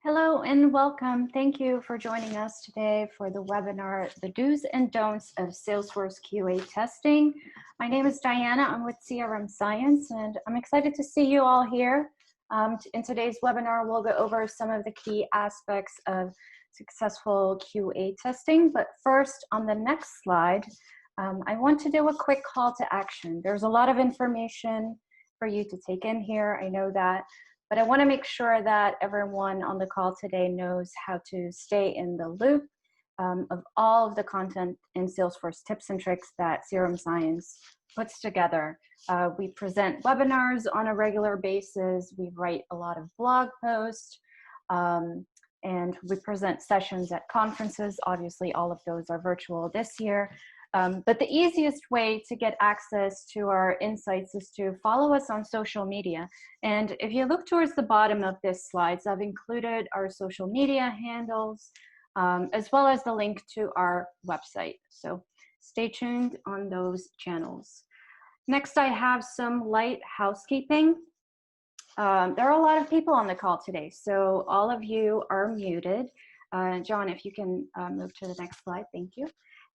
Hello and welcome. Thank you for joining us today for the webinar, The Do's and Don'ts of Salesforce QA Testing. My name is Diana. I'm with CRM Science, and I'm excited to see you all here. In today's webinar, we'll go over some of the key aspects of successful QA testing. But first, on the next slide, I want to do a quick call to action. There's a lot of information for you to take in here. I know that. But I want to make sure that everyone on the call today knows how to stay in the loop of all of the content in Salesforce tips and tricks that CRM Science puts together. We present webinars on a regular basis. We write a lot of blog posts, and we present sessions at conferences. Obviously, all of those are virtual this year. But the easiest way to get access to our insights is to follow us on social media. And if you look towards the bottom of this slide, I've included our social media handles, as well as the link to our website. So stay tuned on those channels. Next, I have some light housekeeping. There are a lot of people on the call today, so all of you are muted. John, if you can move to the next slide, thank you.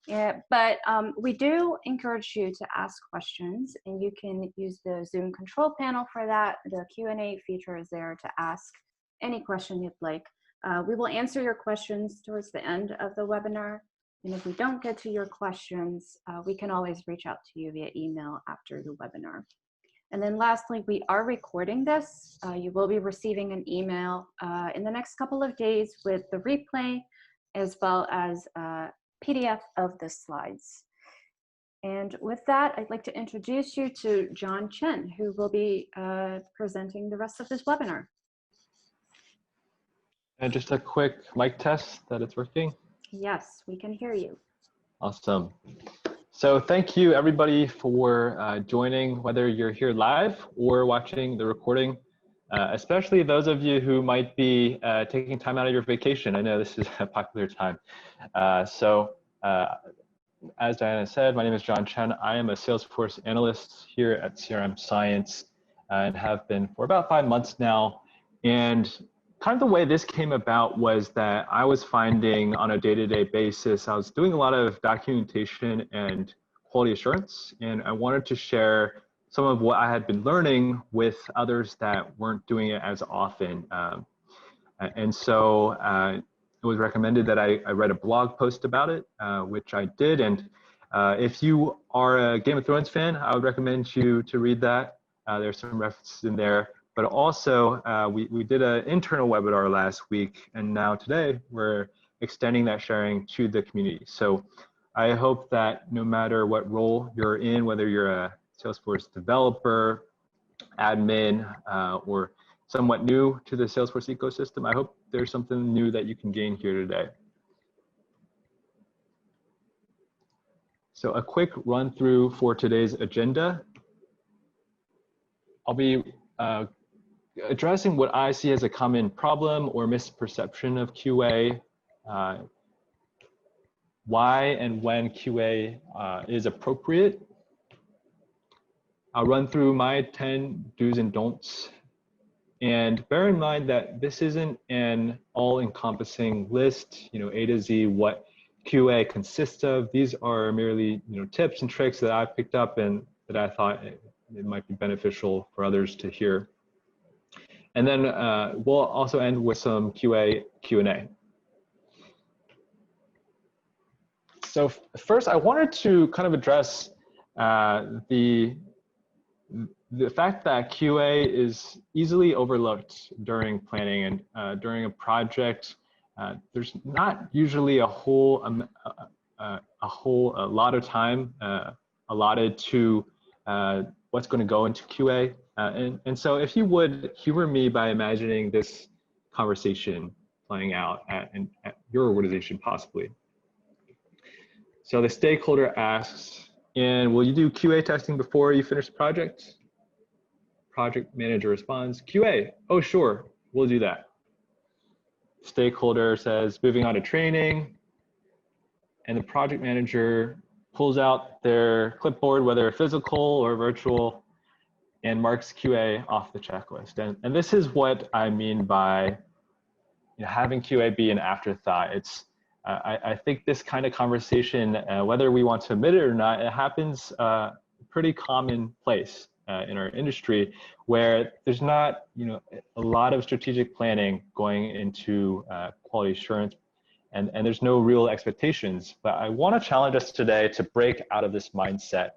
Yeah, but we do encourage you to ask questions, and you can use the Zoom control panel for that. The Q&A feature is there to ask any question you'd like. We will answer your questions towards the end of the webinar, and if we don't get to your questions, we can always reach out to you via email after the webinar. And then lastly, we are recording this. You will be receiving an email in the next couple of days with the replay, as well as PDF of the slides. And with that, I'd like to introduce you to John Chen, who will be presenting the rest of this webinar. And just a quick mic test that it's working. Yes, we can hear you. Awesome. So thank you everybody for joining, whether you're here live or watching the recording, especially those of you who might be taking time out of your vacation. I know this is a popular time. As Diana said, my name is John Chen. I am a Salesforce analyst here at CRM Science and have been for about 5 months now. And kind of the way this came about was that I was finding on a day-to-day basis, I was doing a lot of documentation and quality assurance, and I wanted to share some of what I had been learning with others that weren't doing it as often. And so it was recommended that I write a blog post about it, which I did. And if you are a Game of Thrones fan, I would recommend you to read that. There's some references in there. But also, we did an internal webinar last week, and now today we're extending that sharing to the community. So I hope that no matter what role you're in, whether you're a Salesforce developer, admin, or somewhat new to the Salesforce ecosystem, I hope there's something new that you can gain here today. So a quick run through for today's agenda. I'll be addressing what I see as a common problem or misperception of QA, why and when QA is appropriate. I'll run through my 10 do's and don'ts. And bear in mind that this isn't an all-encompassing list, A to Z, what QA consists of. These are merely, tips and tricks that I picked up and that I thought it might be beneficial for others to hear. And then we'll also end with some QA Q&A. So first, I wanted to kind of address the fact that QA is easily overlooked during planning and during a project. There's not usually a whole lot of time allotted to what's going to go into QA. And so if you would humor me by imagining this conversation playing out at your organization possibly. So the stakeholder asks, and will you do QA testing before you finish the project? Project manager responds, QA, oh sure, we'll do that. Stakeholder says, moving on to training, and the project manager pulls out their clipboard, whether physical or virtual, and marks QA off the checklist. And this is what I mean by having QA be an afterthought. I think this kind of conversation, whether we want to admit it or not, it happens pretty commonplace in our industry, where there's not a lot of strategic planning going into quality assurance, and there's no real expectations. But I want to challenge us today to break out of this mindset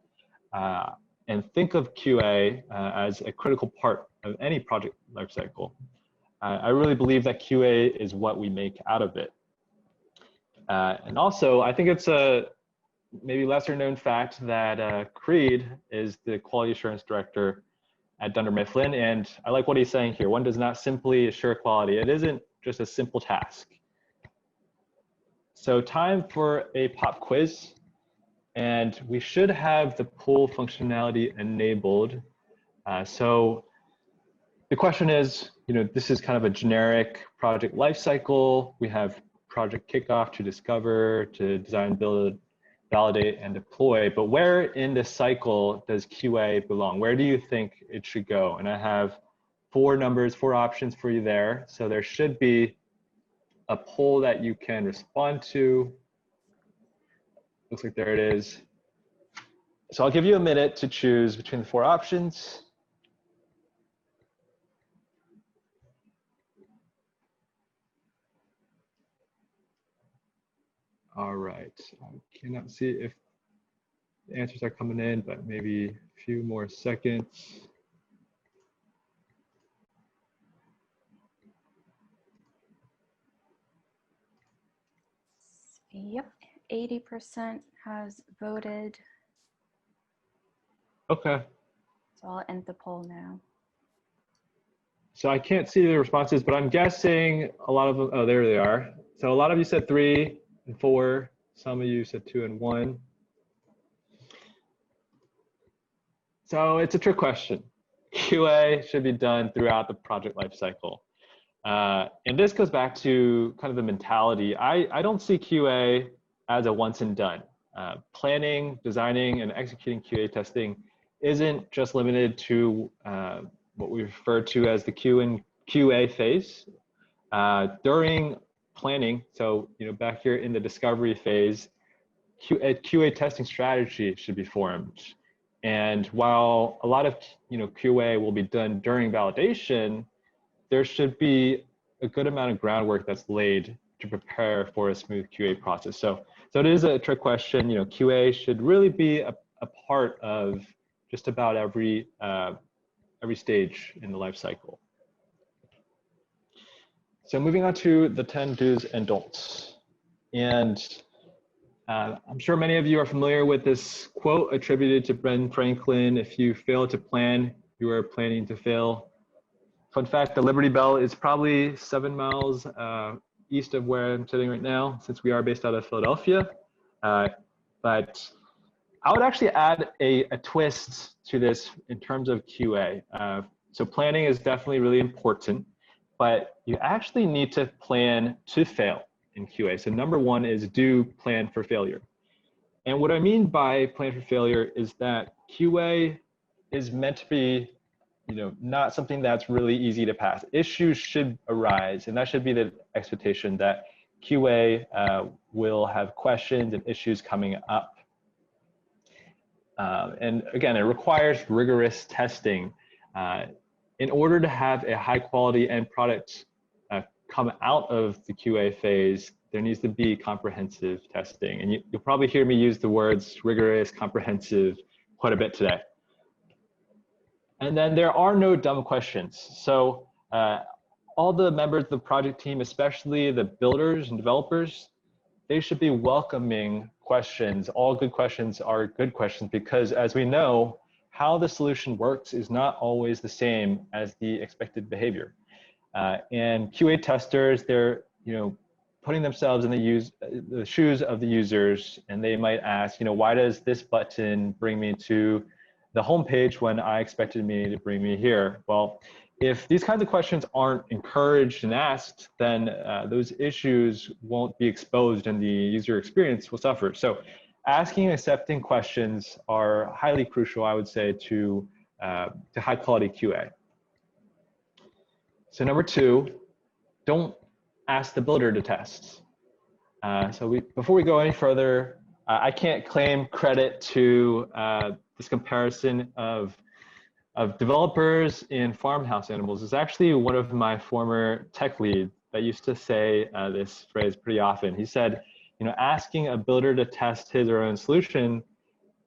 and think of QA as a critical part of any project lifecycle. I really believe that QA is what we make out of it. And also, I think it's a maybe lesser known fact that Creed is the quality assurance director at Dunder Mifflin. And I like what he's saying here. One does not simply assure quality. It isn't just a simple task. So time for a pop quiz. And we should have the poll functionality enabled. So the question is, this is kind of a generic project lifecycle. We have project kickoff to discover, to design, build, validate, and deploy. But where in the cycle does QA belong? Where do you think it should go? And I have 4 options for you there. So there should be a poll that you can respond to. Looks like there it is. So I'll give you a minute to choose between the 4 options. All right, I cannot see if the answers are coming in, but maybe a few more seconds. Yep, 80% has voted. Okay. So I'll end the poll now. So I can't see the responses, but I'm guessing a lot of them, oh, there they are. So a lot of you said 3 and 4. Some of you said 2 and 1. So it's a trick question. QA should be done throughout the project lifecycle. And this goes back to kind of the mentality. I don't see QA as a once and done. Planning, designing, and executing QA testing isn't just limited to what we refer to as the QA phase. During planning, so back here in the discovery phase, QA testing strategy should be formed. And while a lot of QA will be done during validation, there should be a good amount of groundwork that's laid to prepare for a smooth QA process. So it is a trick question. QA should really be a part of just about every stage in the life cycle. So moving on to the 10 do's and don'ts. And I'm sure many of you are familiar with this quote attributed to Ben Franklin: "If you fail to plan, you are planning to fail." Fun fact, the Liberty Bell is probably 7 miles east of where I'm sitting right now, since we are based out of Philadelphia. But I would actually add a twist to this in terms of QA. So planning is definitely really important, but you actually need to plan to fail in QA. So number 1 is do plan for failure. And what I mean by plan for failure is that QA is meant to be not something that's really easy to pass. Issues should arise, and that should be the expectation, that QA will have questions and issues coming up. And again, it requires rigorous testing. In order to have a high quality end product come out of the QA phase, there needs to be comprehensive testing. And you'll probably hear me use the words rigorous, comprehensive quite a bit today. And then there are no dumb questions. So all the members of the project team, especially the builders and developers, they should be welcoming questions. All good questions are good questions, because as we know, how the solution works is not always the same as the expected behavior. And QA testers, they're putting themselves in the shoes of the users, and they might ask, why does this button bring me to the home page when I expected me to bring me here? Well, if these kinds of questions aren't encouraged and asked, then those issues won't be exposed and the user experience will suffer. So asking and accepting questions are highly crucial, I would say, to high quality QA. So number 2, don't ask the builder to test. Before we go any further, I can't claim credit to this comparison of developers and farmhouse animals. It's actually one of my former tech leads that used to say this phrase pretty often. He said, asking a builder to test his or her own solution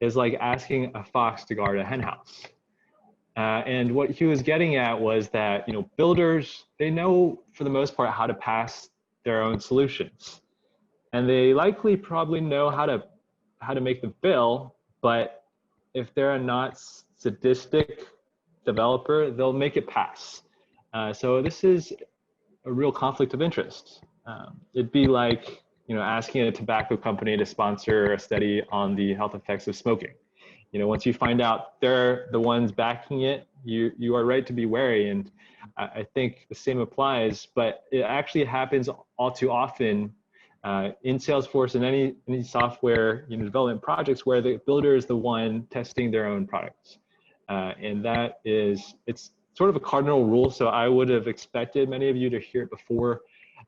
is like asking a fox to guard a hen house. And what he was getting at was that, builders, they know for the most part how to pass their own solutions. And they likely probably know how to make the bill, but if they're a not sadistic developer, they'll make it pass. So this is a real conflict of interest. It'd be like, asking a tobacco company to sponsor a study on the health effects of smoking. Once you find out they're the ones backing it, you are right to be wary. And I think the same applies, but it actually happens all too often in Salesforce and any software development projects where the builder is the one testing their own products. And it's sort of a cardinal rule. So I would have expected many of you to hear it before.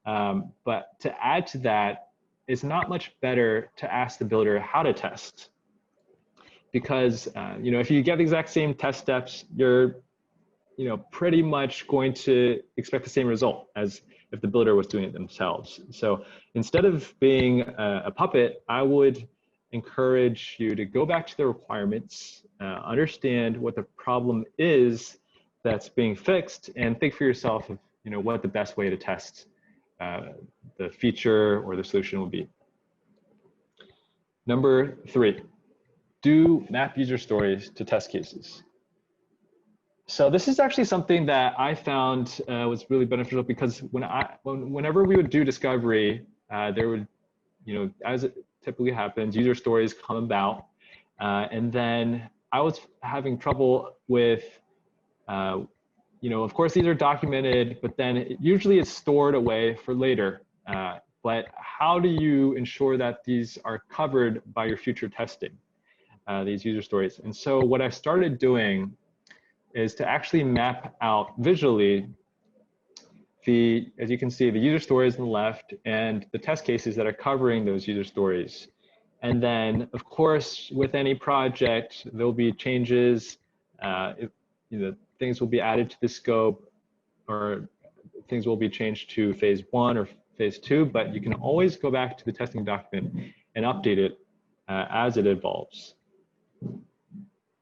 But to add to that, it's not much better to ask the builder how to test. Because if you get the exact same test steps, you're pretty much going to expect the same result as if the builder was doing it themselves. So instead of being a puppet, I would encourage you to go back to the requirements, understand what the problem is that's being fixed, and think for yourself of what the best way to test the feature or the solution will be. Number 3, do map user stories to test cases. So this is actually something that I found was really beneficial, because whenever we would do discovery, there would, as it typically happens, user stories come about, and then I was having trouble with, of course these are documented, but then usually it's stored away for later. But how do you ensure that these are covered by your future testing, these user stories? And so what I started doing is to actually map out visually as you can see, the user stories on the left and the test cases that are covering those user stories. And then, of course, with any project, there'll be changes. Things will be added to the scope, or things will be changed to phase 1 or phase 2, but you can always go back to the testing document and update it as it evolves.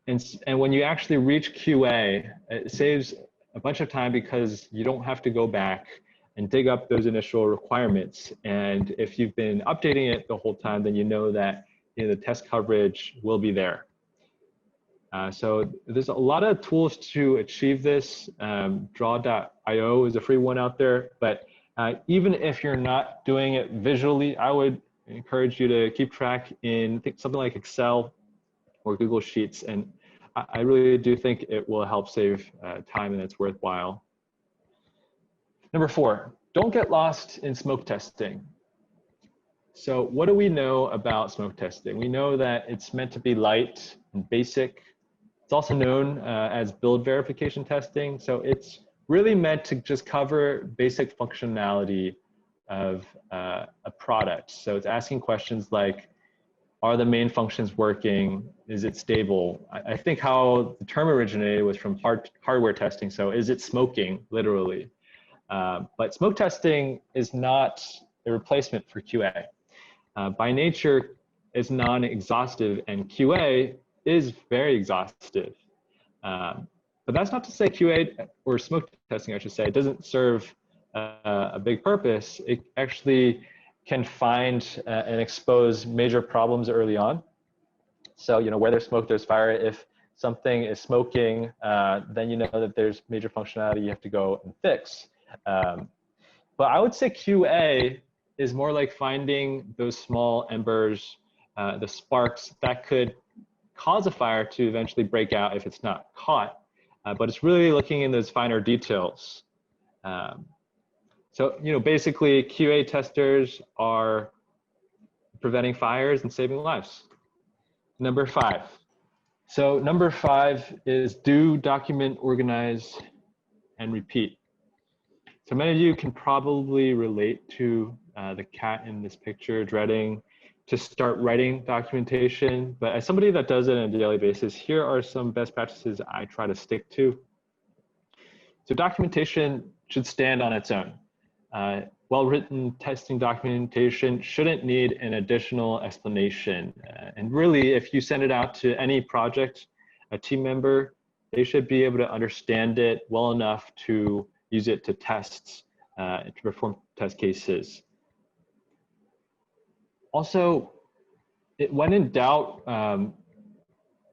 And when you actually reach QA, it saves a bunch of time, because you don't have to go back and dig up those initial requirements. And if you've been updating it the whole time, then you know that the test coverage will be there. So there's a lot of tools to achieve this. Draw.io is a free one out there, but even if you're not doing it visually, I would encourage you to keep track in something like Excel or Google Sheets, and I really do think it will help save time, and it's worthwhile. Number 4, don't get lost in smoke testing. So what do we know about smoke testing? We know that it's meant to be light and basic. It's also known as build verification testing. So it's really meant to just cover basic functionality of a product. So it's asking questions like, are the main functions working? Is it stable? I think how the term originated was from hardware testing. So is it smoking, literally? But smoke testing is not a replacement for QA. By nature, it's non-exhaustive, and QA is very exhaustive. But that's not to say QA, or smoke testing, I should say, it doesn't serve a big purpose. It actually can find and expose major problems early on. So, where there's smoke, there's fire. If something is smoking, then you know that there's major functionality you have to go and fix. But I would say QA is more like finding those small embers, the sparks that could cause a fire to eventually break out if it's not caught. But it's really looking in those finer details. So, basically QA testers are preventing fires and saving lives. Number 5. So number 5 is do, document, organize, and repeat. So many of you can probably relate to the cat in this picture dreading to start writing documentation. But as somebody that does it on a daily basis, here are some best practices I try to stick to. So documentation should stand on its own. Well-written testing documentation shouldn't need an additional explanation. And really, if you send it out to any project, a team member, they should be able to understand it well enough to use it to test, to perform test cases. Also, when in doubt,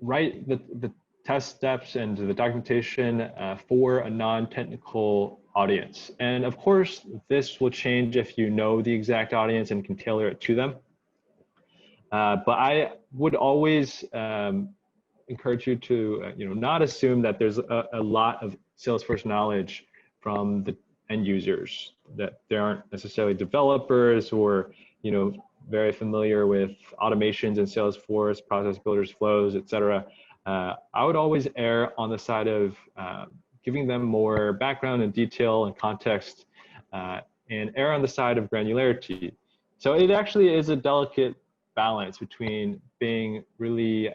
write the test steps and the documentation for a non-technical audience. And of course, this will change if you know the exact audience and can tailor it to them. But I would always encourage you to not assume that there's a lot of Salesforce knowledge from the end users, that they aren't necessarily developers or very familiar with automations in Salesforce, process builders, flows, etc. I would always err on the side of giving them more background and detail and context, and err on the side of granularity. So it actually is a delicate balance between being really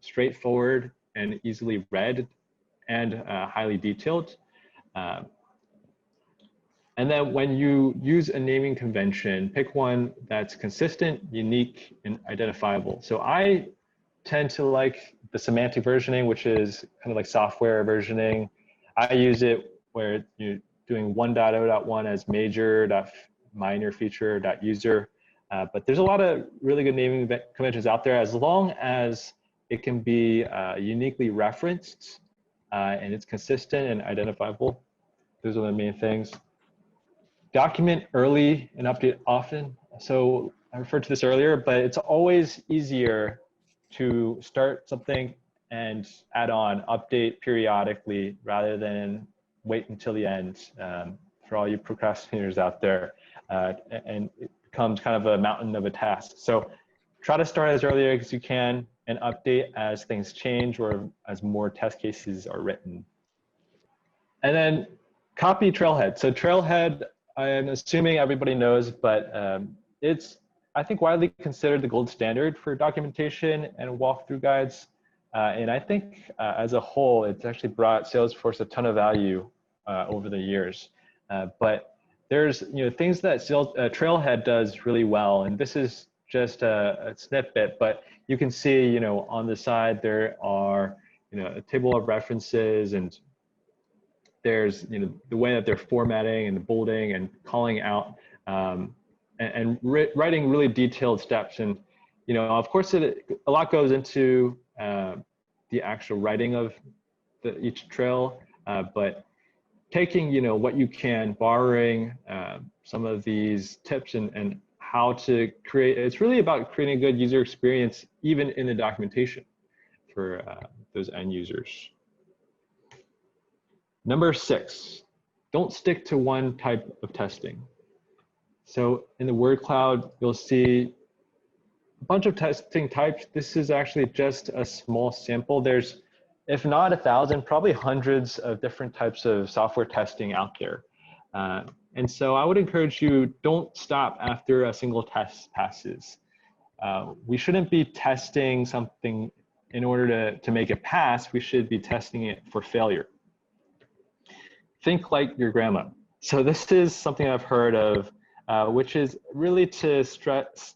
straightforward and easily read and highly detailed. And then when you use a naming convention, pick one that's consistent, unique, and identifiable. So I tend to like the semantic versioning, which is kind of like software versioning. I use it where you're doing 1.0.1 as major, minor feature, user. But there's a lot of really good naming conventions out there, as long as it can be uniquely referenced and it's consistent and identifiable. Those are the main things. Document early and update often. So I referred to this earlier, but it's always easier to start something and add on, update periodically rather than wait until the end for all you procrastinators out there. And it becomes kind of a mountain of a task. So try to start as early as you can and update as things change or as more test cases are written. And then copy Trailhead. So Trailhead, I'm assuming everybody knows, but it's, I think, widely considered the gold standard for documentation and walkthrough guides. And I think as a whole, it's actually brought Salesforce a ton of value over the years. But there's things that Trailhead does really well, and this is just a snippet, but you can see on the side there are a table of references, and there's the way that they're formatting and the bolding and calling out and writing really detailed steps. And of course a lot goes into the actual writing of each trail, but taking what you can, borrowing some of these tips and how to create, it's really about creating a good user experience even in the documentation for those end users. Number 6, don't stick to one type of testing. So in the word cloud, you'll see a bunch of testing types. This is actually just a small sample. There's, if not 1,000, probably hundreds of different types of software testing out there. And so I would encourage you, don't stop after a single test passes. We shouldn't be testing something in order to make it pass. We should be testing it for failure. Think like your grandma. So this is something I've heard of, which is really to stress,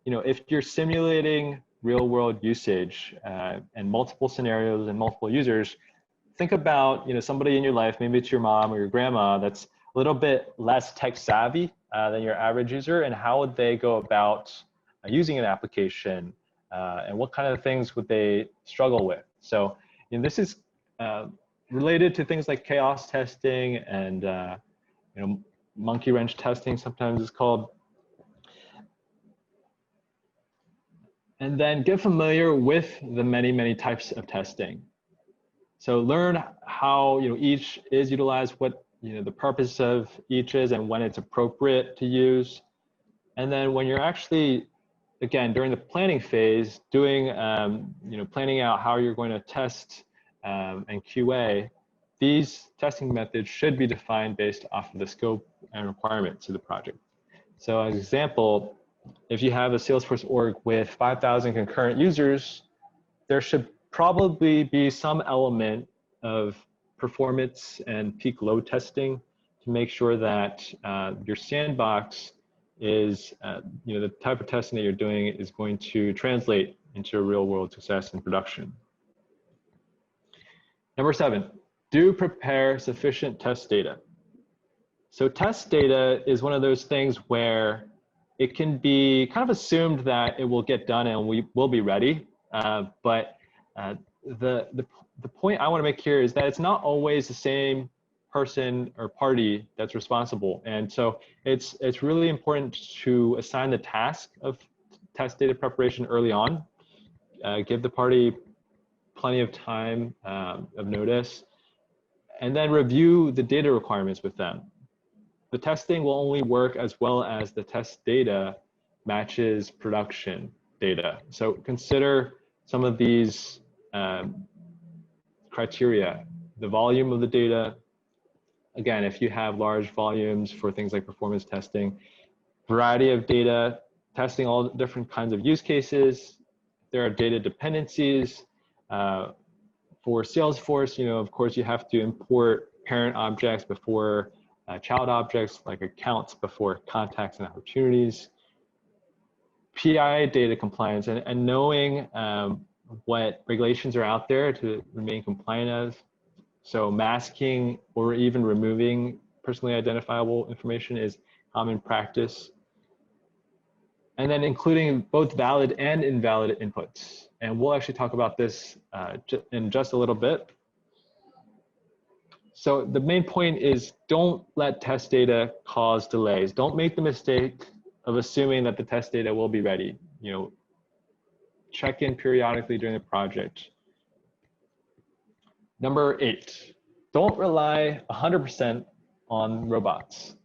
if you're simulating real world usage and multiple scenarios and multiple users, think about somebody in your life, maybe it's your mom or your grandma, that's a little bit less tech savvy than your average user, and how would they go about using an application and what kind of things would they struggle with. So this is related to things like chaos testing and monkey wrench testing, sometimes it's called. And then get familiar with the many types of testing. So learn how each is utilized, what the purpose of each is, and when it's appropriate to use. And then when you're actually, again, during the planning phase, doing planning out how you're going to test and QA, these testing methods should be defined based off of the scope and requirements of the project. So as an example, if you have a Salesforce org with 5,000 concurrent users, there should probably be some element of performance and peak load testing to make sure that your sandbox is, the type of testing that you're doing is going to translate into a real world success in production. Number 7, do prepare sufficient test data. So test data is one of those things where it can be kind of assumed that it will get done and we will be ready. But the point I want to make here is that it's not always the same person or party that's responsible. And so it's really important to assign the task of test data preparation early on. Give the party plenty of time of notice, and then review the data requirements with them. The testing will only work as well as the test data matches production data. So consider some of these criteria: the volume of the data. Again, if you have large volumes for things like performance testing, variety of data, testing all different kinds of use cases. There are data dependencies. For Salesforce, of course, you have to import parent objects before child objects, like accounts before contacts and opportunities. PII data compliance, and knowing what regulations are out there to remain compliant as. So masking or even removing personally identifiable information is common practice. And then including both valid and invalid inputs. And we'll actually talk about this in just a little bit. So the main point is, don't let test data cause delays. Don't make the mistake of assuming that the test data will be ready. Check in periodically during the project. Number 8, don't rely 100% on robots.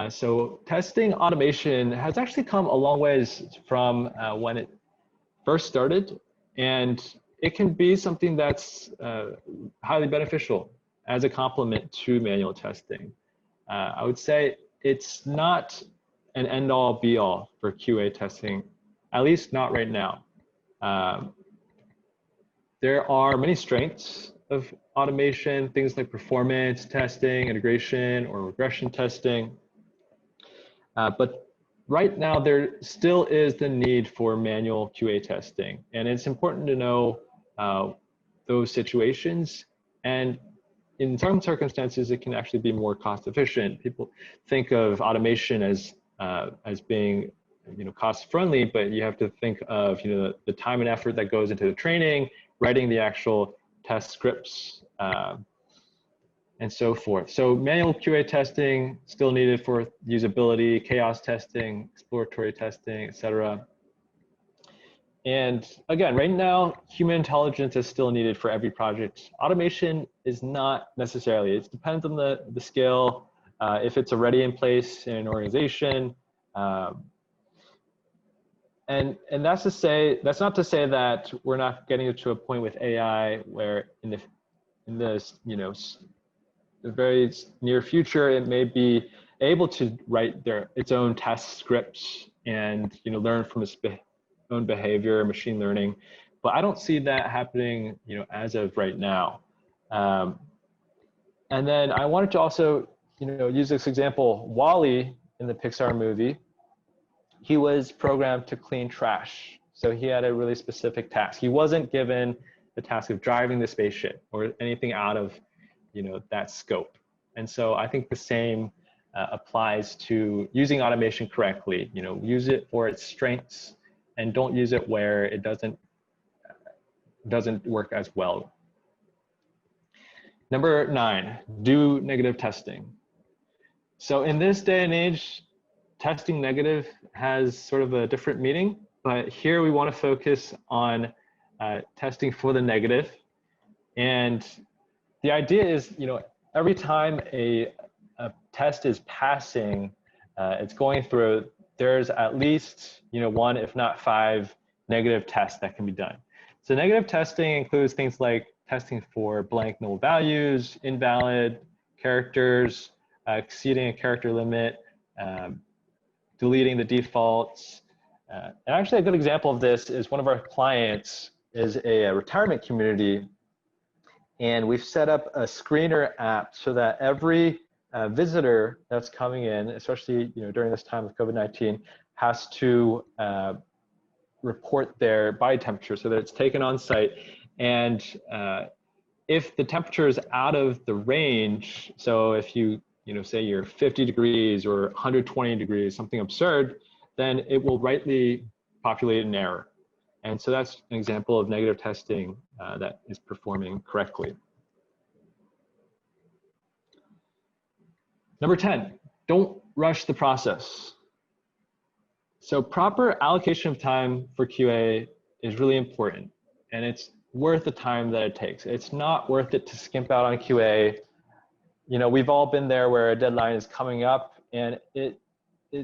So testing automation has actually come a long ways from when it first started, and it can be something that's highly beneficial as a complement to manual testing. I would say it's not an end-all be-all for QA testing, at least not right now. There are many strengths of automation, things like performance testing, integration, or regression testing. But right now, there still is the need for manual QA testing. And it's important to know those situations. And in some circumstances, it can actually be more cost efficient. People think of automation as being cost friendly, but you have to think of the time and effort that goes into the training, writing the actual test scripts, and so forth. So manual QA testing still needed for usability, chaos testing, exploratory testing, etc. And again, right now, human intelligence is still needed for every project. Automation is not necessarily. It depends on the scale, if it's already in place in an organization. And that's not to say that we're not getting to a point with AI where in the very near future, it may be able to write its own test scripts and learn from its own behavior, machine learning. But I don't see that happening as of right now. And then I wanted to also use this example. Wall-E in the Pixar movie, he was programmed to clean trash. So he had a really specific task. He wasn't given the task of driving the spaceship or anything out of that scope. And so I think the same applies to using automation correctly. Use it for its strengths and don't use it where it doesn't work as well. Number 9, do negative testing. So in this day and age, testing negative has sort of a different meaning, but here we want to focus on testing for the negative. And the idea is, every time a test is passing, it's going through, there's at least 1, if not 5, negative tests that can be done. So negative testing includes things like testing for blank null values, invalid characters, exceeding a character limit, deleting the defaults. And actually a good example of this is one of our clients is a retirement community, and we've set up a screener app so that every visitor that's coming in, especially during this time of COVID-19, has to report their body temperature so that it's taken on site. And if the temperature is out of the range, so if you say you're 50 degrees or 120 degrees, something absurd, then it will rightly populate an error. And so that's an example of negative testing that is performing correctly. Number 10, don't rush the process. So proper allocation of time for QA is really important, and it's worth the time that it takes. It's not worth it to skimp out on QA. We've all been there where a deadline is coming up, and it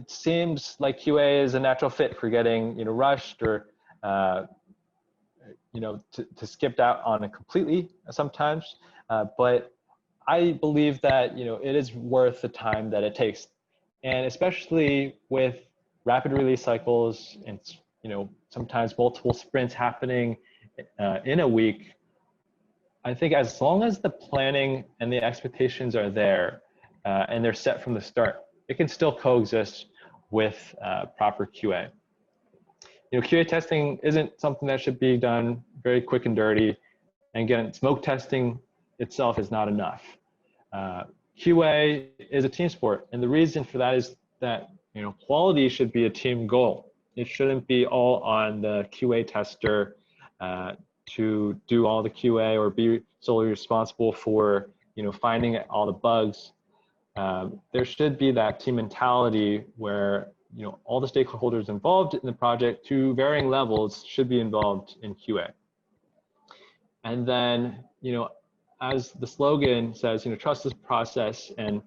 seems like QA is a natural fit for getting rushed or to skip out on it completely sometimes. But I believe that it is worth the time that it takes, and especially with rapid release cycles and sometimes multiple sprints happening in a week. I think as long as the planning and the expectations are there and they're set from the start, it can still coexist with proper QA. QA testing isn't something that should be done very quick and dirty. And again, smoke testing itself is not enough. QA is a team sport, and the reason for that is that quality should be a team goal. It shouldn't be all on the QA tester to do all the QA or be solely responsible for finding all the bugs. There should be that team mentality where all the stakeholders involved in the project to varying levels should be involved in QA. And then as the slogan says, trust this process. And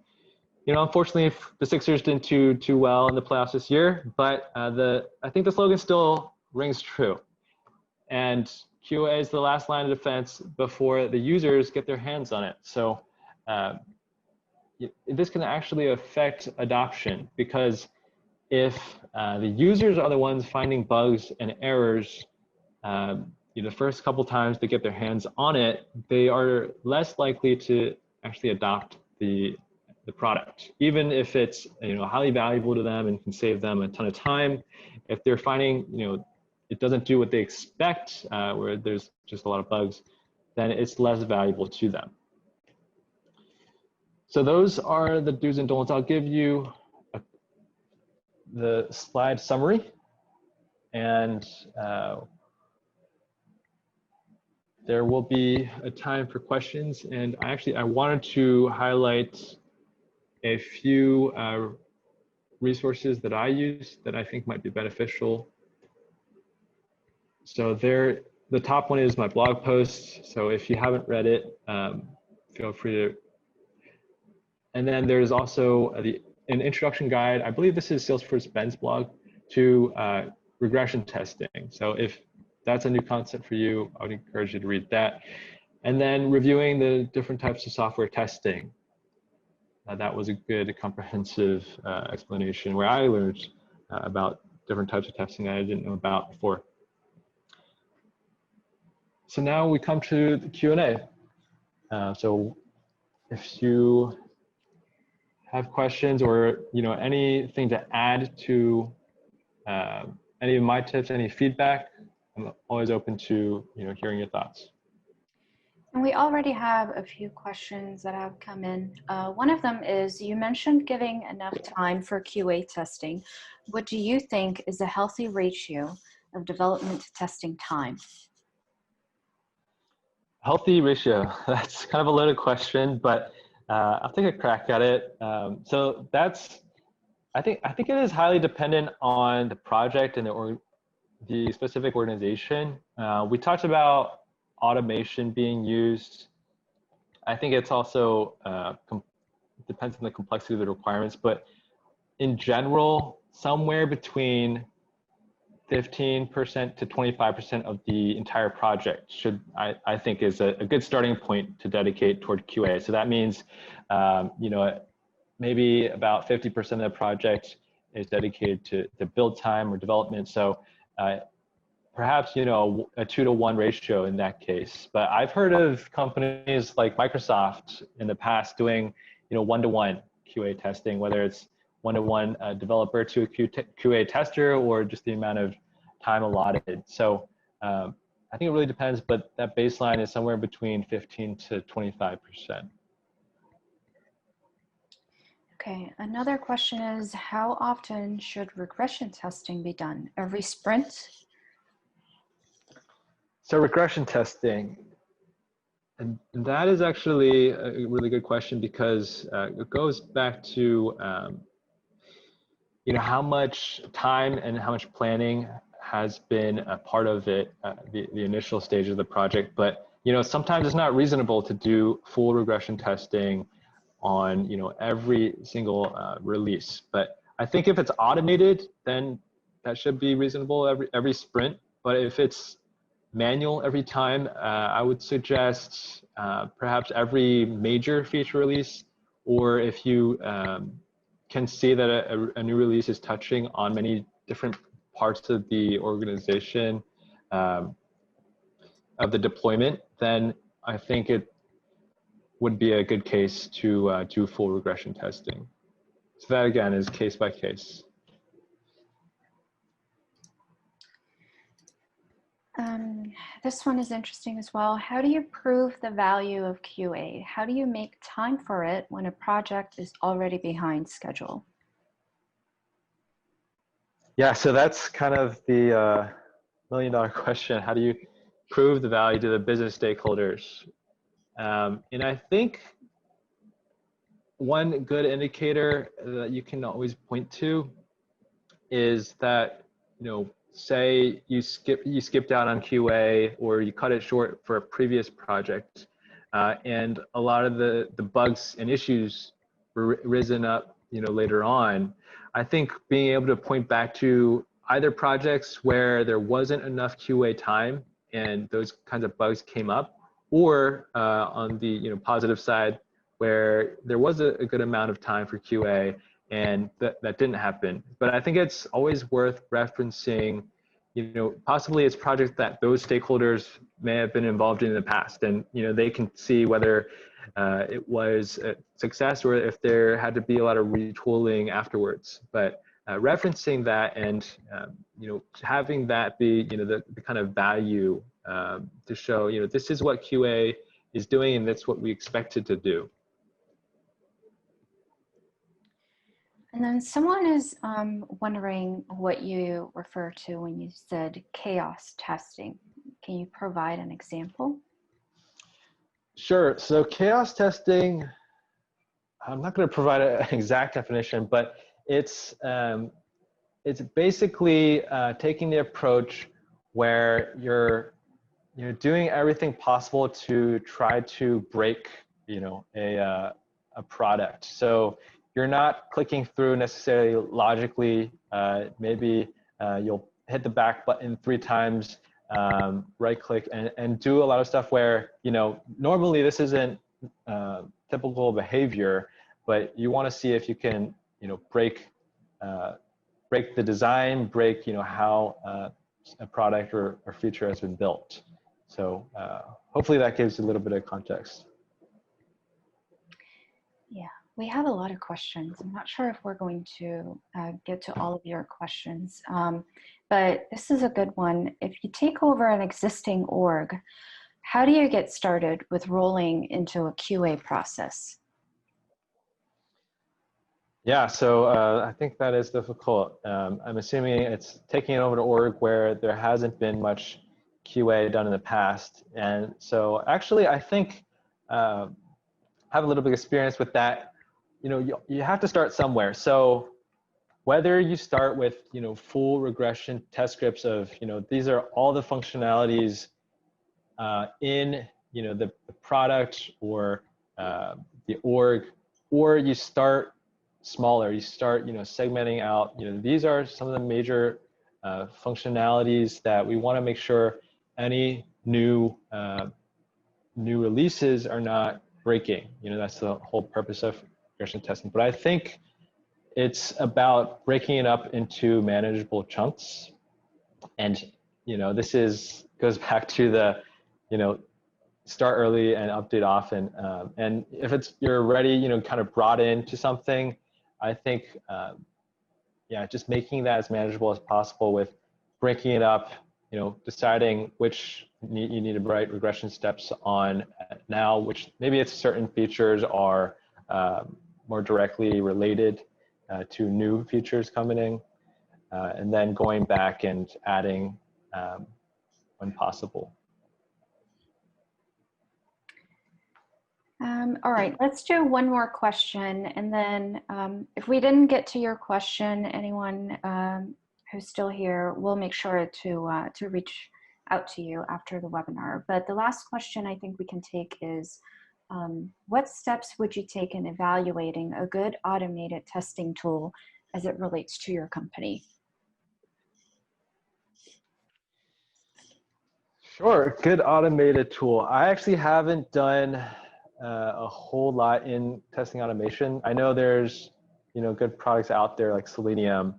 unfortunately, the Sixers didn't do too well in the playoffs this year, but I think the slogan still rings true. And QA is the last line of defense before the users get their hands on it. So this can actually affect adoption, because if the users are the ones finding bugs and errors, the first couple times they get their hands on it, they are less likely to actually adopt the product, even if it's highly valuable to them and can save them a ton of time. If they're finding it doesn't do what they expect, where there's just a lot of bugs, then it's less valuable to them. So those are the do's and don'ts. I'll give you the slide summary, and there will be a time for questions. And I wanted to highlight a few resources that I use that I think might be beneficial. So the top one is my blog post. So if you haven't read it, feel free to. And then there's also an introduction guide. I believe this is Salesforce Ben's blog to regression testing. So if that's a new concept for you, I would encourage you to read that. And then reviewing the different types of software testing. That was a good comprehensive explanation where I learned about different types of testing I didn't know about before. So now we come to the Q&A. So if you have questions or anything to add to any of my tips, any feedback, I'm always open to hearing your thoughts. And we already have a few questions that have come in. One of them is, you mentioned giving enough time for QA testing. What do you think is a healthy ratio of development to testing time? Healthy ratio, that's kind of a loaded question, but I'll take a crack at it. So I think it is highly dependent on the project and the specific organization. We talked about automation being used. I think it's also depends on the complexity of the requirements, but in general, somewhere between 15% to 25% of the entire project I think is a good starting point to dedicate toward QA. So that means, maybe about 50% of the project is dedicated to build time or development. So perhaps, a 2-to-1 ratio in that case. But I've heard of companies like Microsoft in the past doing, 1-to-1 QA testing, whether it's 1-to-1 developer to a QA tester or just the amount of time allotted. So I think it really depends, but that baseline is somewhere between 15 to 25%. Okay, another question is, how often should regression testing be done? Every sprint? So regression testing, and that is actually a really good question, because it goes back to how much time and how much planning has been a part of it, the initial stage of the project. But sometimes it's not reasonable to do full regression testing on every single release. But I think if it's automated, then that should be reasonable every sprint. But if it's manual every time, I would suggest perhaps every major feature release, or if you can see that a new release is touching on many different parts of the organization of the deployment, then I think it would be a good case to do full regression testing. So that again is case by case. This one is interesting as well. How do you prove the value of QA? How do you make time for it when a project is already behind schedule? Yeah, so that's kind of the million-dollar question. How do you prove the value to the business stakeholders? And I think one good indicator that you can always point to is that, say you skipped out on QA, or you cut it short for a previous project, and a lot of the bugs and issues were risen up, later on. I think being able to point back to either projects where there wasn't enough QA time and those kinds of bugs came up, or on the positive side, where there was a good amount of time for QA and that didn't happen. But I think it's always worth referencing, possibly it's projects that those stakeholders may have been involved in the past, and they can see whether it was a success or if there had to be a lot of retooling afterwards. But referencing that and having that be the kind of value to show this is what QA is doing and that's what we expect it to do. And then someone is wondering what you refer to when you said chaos testing. Can you provide an example? Sure. So chaos testing, I'm not going to provide an exact definition, but it's basically taking the approach where you're doing everything possible to try to break a product. So you're not clicking through necessarily logically. Maybe you'll hit the back button 3 times, right click, and do a lot of stuff where normally this isn't typical behavior, but you want to see if you can break the design, break how a product or feature has been built. So hopefully that gives you a little bit of context. Yeah, we have a lot of questions. I'm not sure if we're going to get to all of your questions, but this is a good one. If you take over an existing org, how do you get started with rolling into a QA process? Yeah, so I think that is difficult. I'm assuming it's taking it over to org where there hasn't been much QA done in the past. And so actually, I think I have a little bit of experience with that. You have to start somewhere. So whether you start with, full regression test scripts of, these are all the functionalities in, the product or the org, or you start smaller, you start, segmenting out, these are some of the major functionalities that we want to make sure any new releases are not breaking. That's the whole purpose of regression testing. But I think it's about breaking it up into manageable chunks. And, this goes back to the, start early and update often. And if you're already, kind of brought into something, I think, just making that as manageable as possible with breaking it up, deciding which you need to write regression steps on now, which maybe it's certain features are more directly related to new features coming in, and then going back and adding when possible. All right, let's do one more question. And then if we didn't get to your question, anyone who's still here, we'll make sure to reach out to you after the webinar. But the last question I think we can take is, what steps would you take in evaluating a good automated testing tool as it relates to your company? Sure, good automated tool. I actually haven't done a whole lot in testing automation. I know there's, good products out there like Selenium,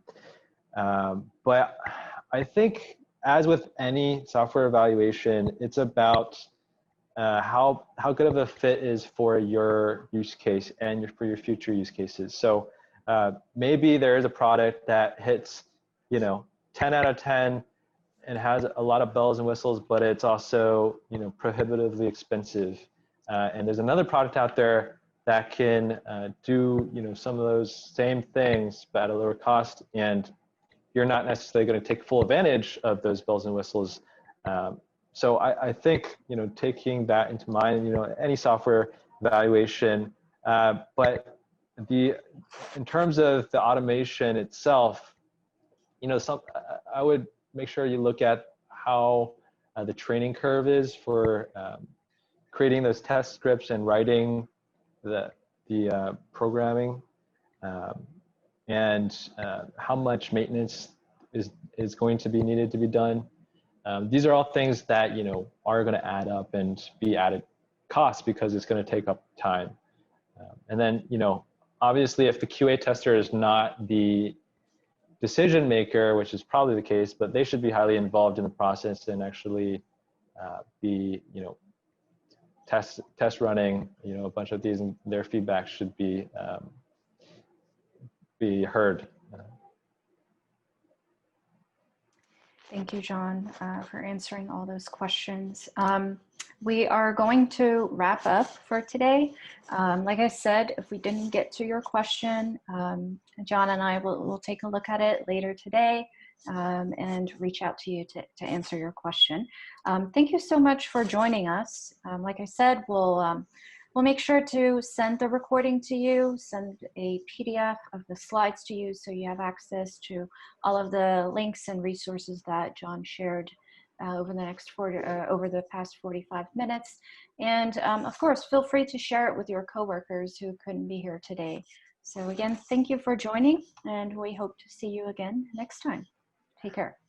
but I think as with any software evaluation, it's about how good of a fit is for your use case and for your future use cases. So maybe there is a product that hits, 10 out of 10 and has a lot of bells and whistles, but it's also, prohibitively expensive. And there's another product out there that can do, some of those same things, but at a lower cost, and you're not necessarily going to take full advantage of those bells and whistles. So I think, taking that into mind, any software evaluation, but in terms of the automation itself, I would make sure you look at how the training curve is for creating those test scripts and writing the programming, and how much maintenance is going to be needed to be done. These are all things that are going to add up and be added costs because it's going to take up time. And then obviously if the QA tester is not the decision maker, which is probably the case, but they should be highly involved in the process and actually be test running a bunch of these, and their feedback should be heard. Thank you, John, for answering all those questions. We are going to wrap up for today. Like I said, if we didn't get to your question, John and I will take a look at it later today and reach out to you to answer your question. Thank you so much for joining us. Like I said, we'll make sure to send the recording to you, send a PDF of the slides to you so you have access to all of the links and resources that John shared over the past 45 minutes. And of course, feel free to share it with your coworkers who couldn't be here today. So again, thank you for joining, and we hope to see you again next time. Take care.